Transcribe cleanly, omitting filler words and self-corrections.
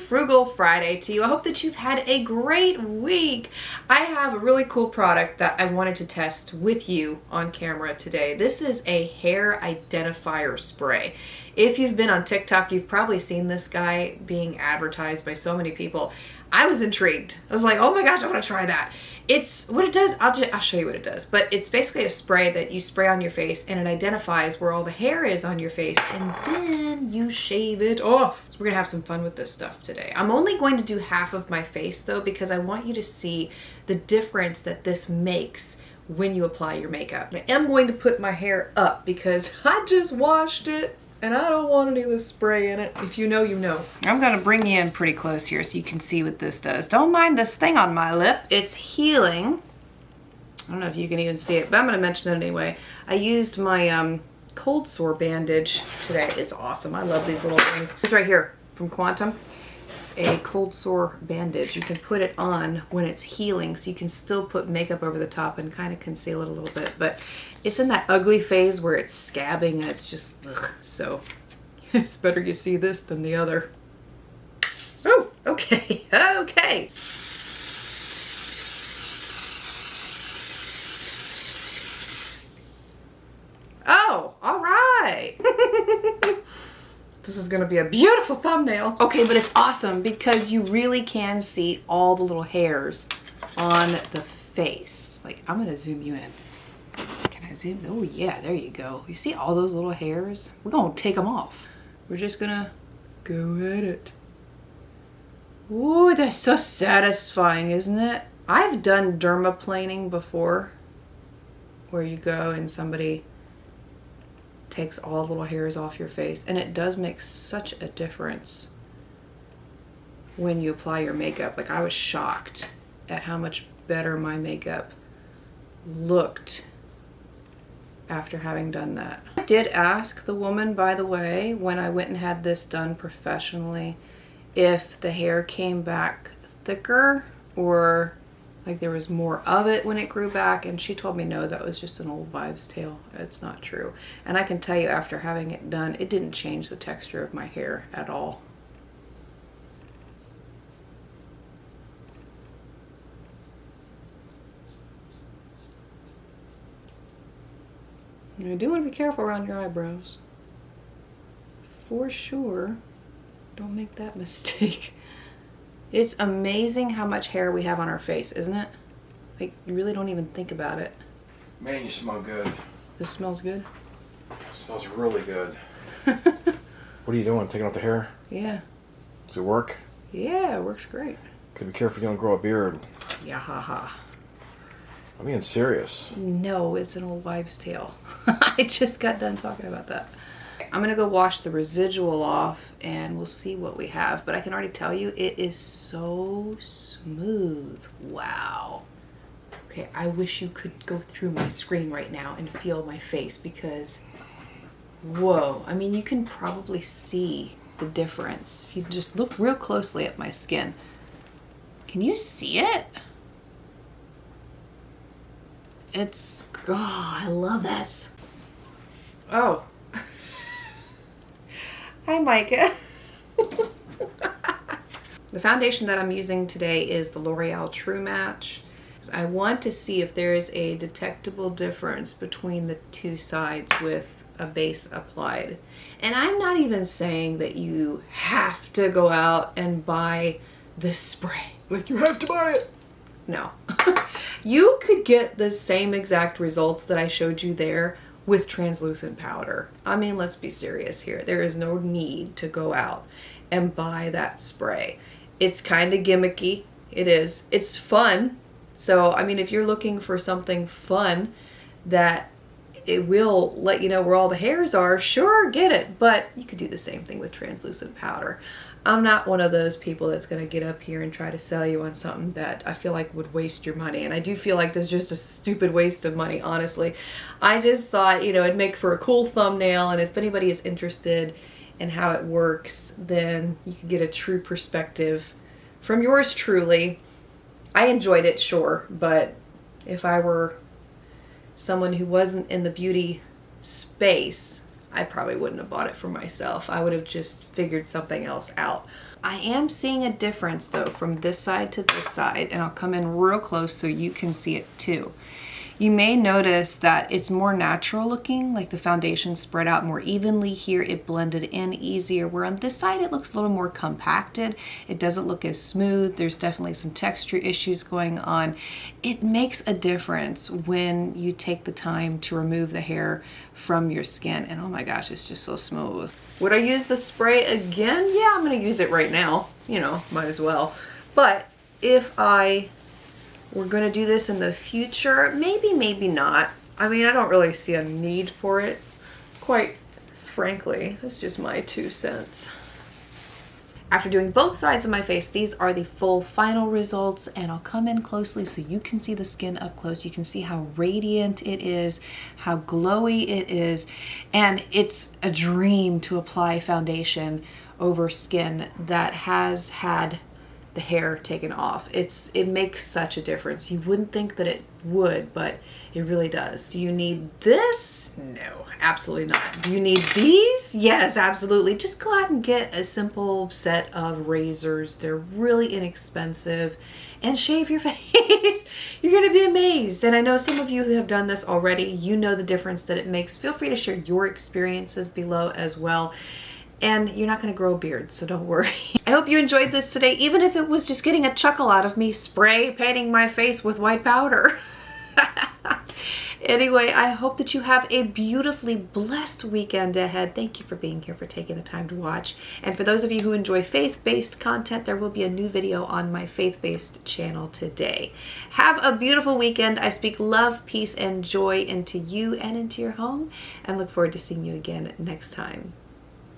Frugal Friday to you. I hope that you've had a great week. I have a really cool product that I wanted to test with you on camera today. This is a hair identifier spray. If you've been on TikTok, you've probably seen this guy being advertised by so many people. I was intrigued. I was like, oh my gosh, I want to try that. It's what it does. I'll show you what it does. But it's basically a spray that you spray on your face, and it identifies where all the hair is on your face, and then you shave it off. So we're gonna have some fun with this stuff today. I'm only going to do half of my face though, because I want you to see the difference that this makes when you apply your makeup. I am going to put my hair up because I just washed it and I don't want any of this spray in it. If you know, you know. I'm gonna bring you in pretty close here so you can see what this does. Don't mind this thing on my lip. It's healing. I don't know if you can even see it, but I'm gonna mention it anyway. I used my cold sore bandage today. It's awesome. I love these little things. It's right here from Quantum. A cold sore bandage. You can put it on when it's healing, so you can still put makeup over the top and kind of conceal it a little bit, but it's in that ugly phase where it's scabbing and it's just ugh. So it's better you see this than the other. Oh, okay. Okay. Oh, all right. This is gonna be a beautiful thumbnail. Okay, but it's awesome because you really can see all the little hairs on the face. Like, I'm gonna zoom you in. Can I zoom? Oh yeah, there you go. You see all those little hairs? We're gonna take them off. We're just gonna go at it. Ooh, that's so satisfying, isn't it? I've done dermaplaning before, where you go and somebody takes all the little hairs off your face, and it does make such a difference when you apply your makeup. Like, I was shocked at how much better my makeup looked after having done that. I did ask the woman, by the way, when I went and had this done professionally, if the hair came back thicker or like there was more of it when it grew back, and she told me no, that was just an old wives' tale. It's not true. And I can tell you, after having it done, it didn't change the texture of my hair at all. You do want to be careful around your eyebrows. For sure. Don't make that mistake. It's amazing how much hair we have on our face, isn't it? Like, you really don't even think about it. Man, you smell good. This smells good? It smells really good. What are you doing? Taking off the hair? Yeah. Does it work? Yeah, it works great. Gotta be careful you don't grow a beard. Yeah, haha. I'm being serious. No, it's an old wives' tale. I just got done talking about that. I'm gonna go wash the residual off and we'll see what we have, but I can already tell you it is so smooth. Wow. Okay, I wish you could go through my screen right now and feel my face, because whoa, I mean, you can probably see the difference if you just look real closely at my skin. Can you see it? It's, oh, I love this. Oh. Hi, Micah. The foundation that I'm using today is the L'Oreal True Match. I want to see if there is a detectable difference between the two sides with a base applied. And I'm not even saying that you have to go out and buy this spray. Like, you have to buy it. No. You could get the same exact results that I showed you there with translucent powder. I mean, let's be serious here. There is no need to go out and buy that spray. It's kind of gimmicky. It is. It's fun. So, I mean, if you're looking for something fun that it will let you know where all the hairs are, sure, get it. But you could do the same thing with translucent powder. I'm not one of those people that's going to get up here and try to sell you on something that I feel like would waste your money. And I do feel like this is just a stupid waste of money, honestly. I just thought, you know, it'd make for a cool thumbnail. And if anybody is interested in how it works, then you can get a true perspective from yours truly. I enjoyed it, sure. But if I were someone who wasn't in the beauty space, I probably wouldn't have bought it for myself. I would have just figured something else out. I am seeing a difference though from this side to this side, and I'll come in real close so you can see it too. You may notice that it's more natural looking, like the foundation spread out more evenly here. It blended in easier, where on this side it looks a little more compacted. It doesn't look as smooth. There's definitely some texture issues going on. It makes a difference when you take the time to remove the hair from your skin. And oh my gosh, it's just so smooth. Would I use the spray again? Yeah, I'm gonna use it right now. You know, might as well. But if we're gonna do this in the future, maybe, maybe not. I mean, I don't really see a need for it, quite frankly. That's just my 2 cents. After doing both sides of my face, these are the full final results, and I'll come in closely so you can see the skin up close. You can see how radiant it is, how glowy it is, and it's a dream to apply foundation over skin that has had the hair taken off. It makes such a difference. You wouldn't think that it would, but it really does. Do you need this? No, absolutely not. Do you need these? Yes, absolutely. Just go out and get a simple set of razors. They're really inexpensive, and shave your face. You're gonna be amazed. And I know some of you who have done this already, you know the difference that it makes. Feel free to share your experiences below as well. And you're not going to grow a beard, so don't worry. I hope you enjoyed this today, even if it was just getting a chuckle out of me spray painting my face with white powder. Anyway, I hope that you have a beautifully blessed weekend ahead. Thank you for being here, for taking the time to watch. And for those of you who enjoy faith-based content, there will be a new video on my faith-based channel today. Have a beautiful weekend. I speak love, peace, and joy into you and into your home, and look forward to seeing you again next time.